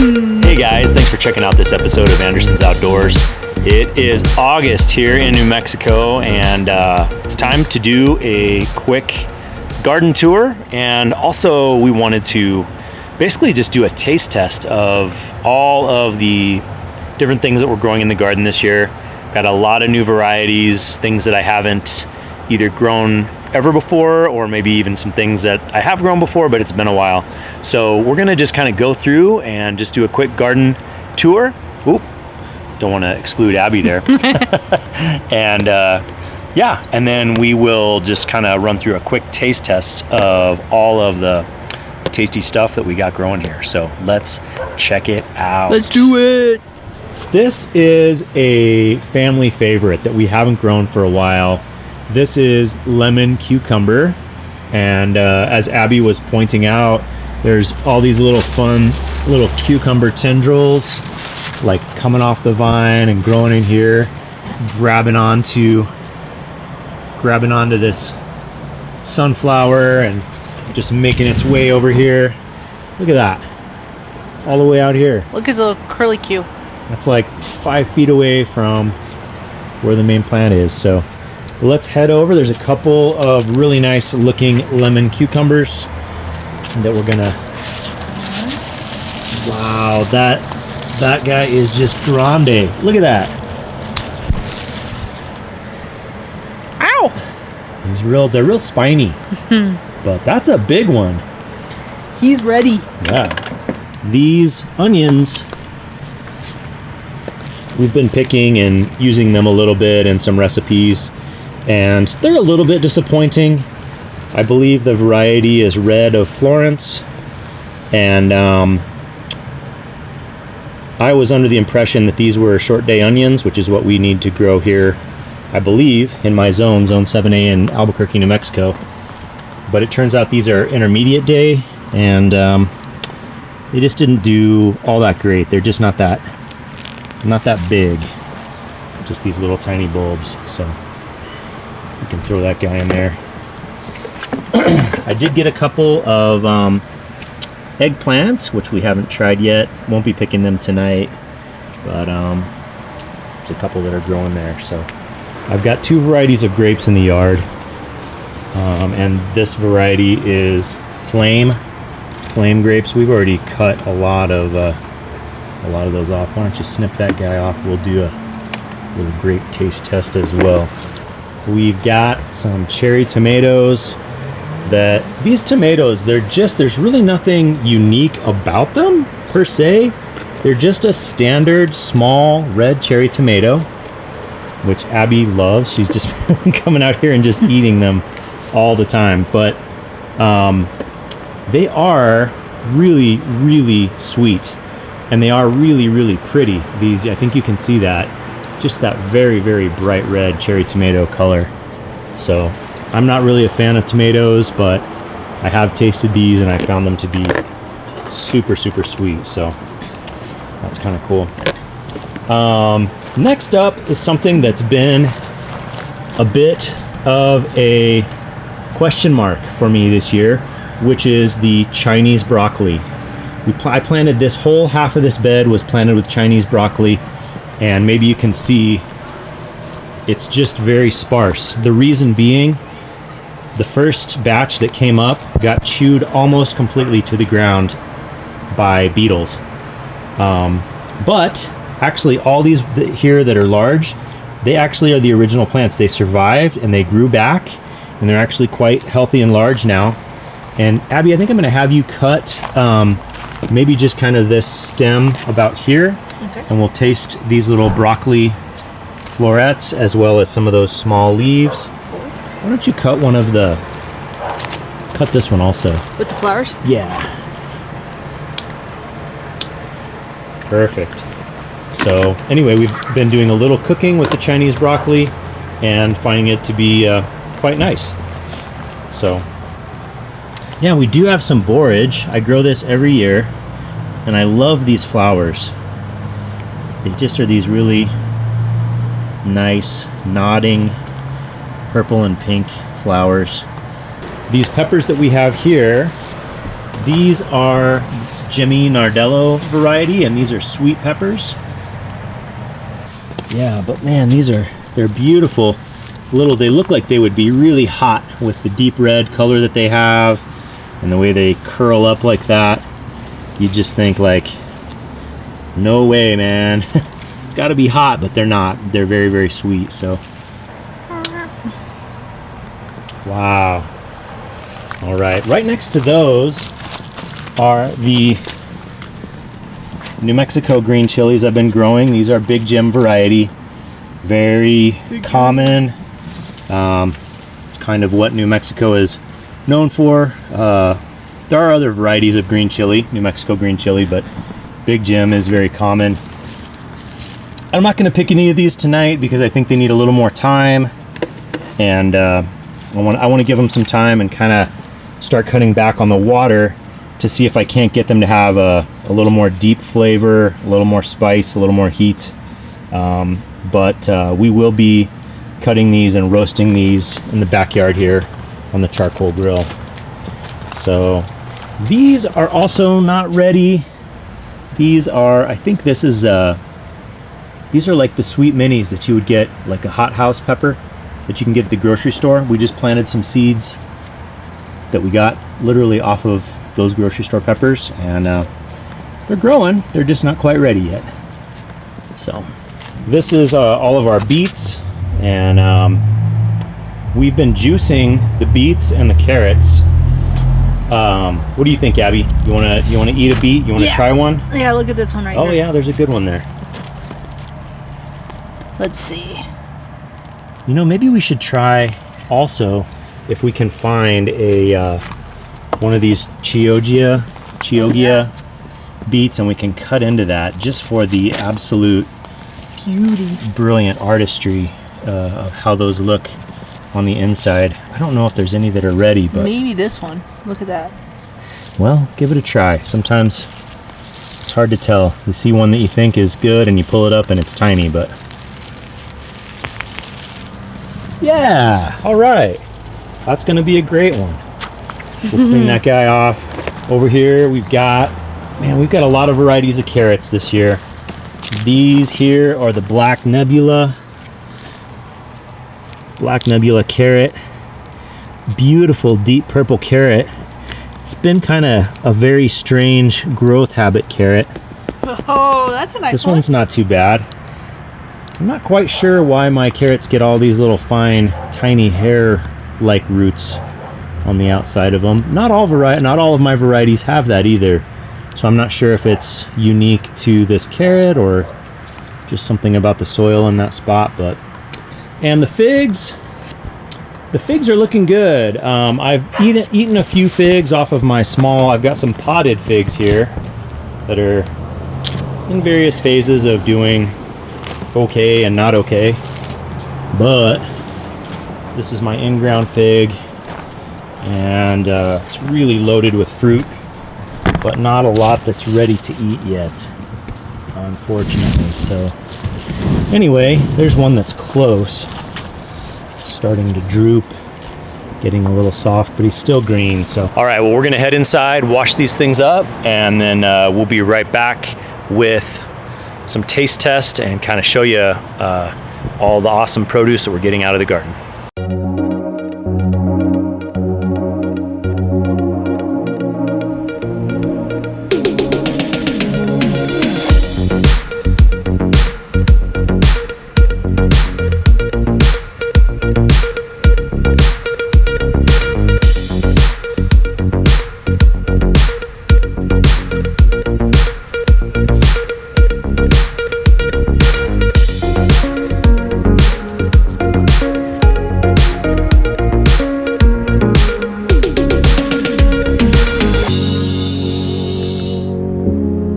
Hey guys, thanks for checking out this episode of Anderson's Outdoors. It is August here in New Mexico, and it's time to do a quick garden tour. And also we wanted to basically just do a taste test of all of the different things that we're growing in the garden this year. Got a lot of new varieties, things that I haven't either grown ever before, or maybe even some things that I have grown before, but it's been a while. So we're gonna just kind of go through and just do a quick garden tour. Oop, don't want to exclude Abby there. And yeah, and then we will just kind of run through a quick taste test of all of the tasty stuff that we got growing here. So let's check it out. Let's do it. This is a family favorite that we haven't grown for a while. This is lemon cucumber, and as Abby was pointing out, there's all these little fun little cucumber tendrils like coming off the vine and growing in here, grabbing onto this sunflower and just making its way over here. Look at that, all the way out here. Look at his little curly Q. That's like 5 feet away from where the main plant is. So let's head over. There's a couple of really nice looking lemon cucumbers that we're gonna, wow, that guy is just grande. Look at that. Ow! They're real spiny. But that's a big one. He's ready. Yeah. These onions, we've been picking and using them a little bit in some recipes, and they're a little bit disappointing. I believe the variety is Red of Florence, and I was under the impression that these were short day onions, which is what we need to grow here, I believe, in my zone 7A in Albuquerque, New Mexico. But it turns out these are intermediate day, and they just didn't do all that great. They're just not that big, just these little tiny bulbs. So you can throw that guy in there. I did get a couple of eggplants, which we haven't tried yet. Won't be picking them tonight, but there's a couple that are growing there. So I've got 2 varieties of grapes in the yard, and this variety is flame grapes. We've already cut a lot of those off. Why don't you snip that guy off? We'll do a little grape taste test as well. We've got some cherry tomatoes. These tomatoes, there's really nothing unique about them per se. They're just a standard small red cherry tomato, which Abby loves. She's just coming out here and just eating them all the time. But they are really, really sweet. And they are really, really pretty. These, I think you can see that. Just that very, very bright red cherry tomato color. So I'm not really a fan of tomatoes, but I have tasted these and I found them to be super, super sweet. So that's kind of cool. Next up is something that's been a bit of a question mark for me this year, which is the Chinese broccoli. I planted this whole half of this bed was planted with Chinese broccoli, and maybe you can see it's just very sparse. The reason being, the first batch that came up got chewed almost completely to the ground by beetles. But actually all these here that are large, they actually are the original plants. They survived and they grew back, and they're actually quite healthy and large now. And Abby, I think I'm gonna have you cut maybe just kind of this stem about here, okay, and we'll taste these little broccoli florets as well as some of those small leaves. Why don't you cut this one also. With the flowers? Yeah. Perfect. So anyway, we've been doing a little cooking with the Chinese broccoli and finding it to be quite nice. So yeah, we do have some borage. I grow this every year, and I love these flowers. They just are these really nice, nodding purple and pink flowers. These peppers that we have here, these are Jimmy Nardello variety, and these are sweet peppers. Yeah, but man, they're beautiful. They look like they would be really hot with the deep red color that they have and the way they curl up like that. You just think like, no way, man. It's got to be hot, but they're not. They're very, very sweet. So, wow. All right, right next to those are the New Mexico green chilies I've been growing. These are Big Jim variety, very common. It's kind of what New Mexico is known for. There are other varieties of green chili, New Mexico green chili, but Big Jim is very common. I'm not going to pick any of these tonight because I think they need a little more time, and I want to give them some time and kind of start cutting back on the water to see if I can't get them to have a little more deep flavor, a little more spice, a little more heat. But we will be cutting these and roasting these in the backyard here on the charcoal grill. So these are also not ready. These are, I think this is, these are like the sweet minis that you would get, like a hothouse pepper that you can get at the grocery store. We just planted some seeds that we got literally off of those grocery store peppers, and they're growing. They're just not quite ready yet. So this is all of our beets, and we've been juicing the beets and the carrots. What do you think, Abby? You wanna eat a beet? You wanna try one? Yeah, look at this one right here. Oh yeah, there's a good one there. Let's see. You know, maybe we should try also if we can find a one of these Chioggia beets, and we can cut into that just for the absolute beauty, brilliant artistry of how those look on the inside. I don't know if there's any that are ready, but maybe this one. Look at that. Well, give it a try. Sometimes it's hard to tell. You see one that you think is good and you pull it up and it's tiny, but yeah, all right. That's gonna be a great one. We'll clean that guy off. Over here we've got a lot of varieties of carrots this year. These here are the Black Nebula carrot. Beautiful deep purple carrot. It's been kind of a very strange growth habit carrot. Oh, that's a nice one. This one's not too bad. I'm not quite sure why my carrots get all these little fine tiny hair-like roots on the outside of them. Not all of my varieties have that either. So I'm not sure if it's unique to this carrot or just something about the soil in that spot. And the figs are looking good. I've eaten a few figs off of my I've got some potted figs here that are in various phases of doing okay and not okay. But this is my in-ground fig, and it's really loaded with fruit, but not a lot that's ready to eat yet, unfortunately. So anyway, there's one that's close, starting to droop, getting a little soft, but he's still green. So all right, well, we're gonna head inside, wash these things up, and then we'll be right back with some taste test and kind of show you all the awesome produce that we're getting out of the garden.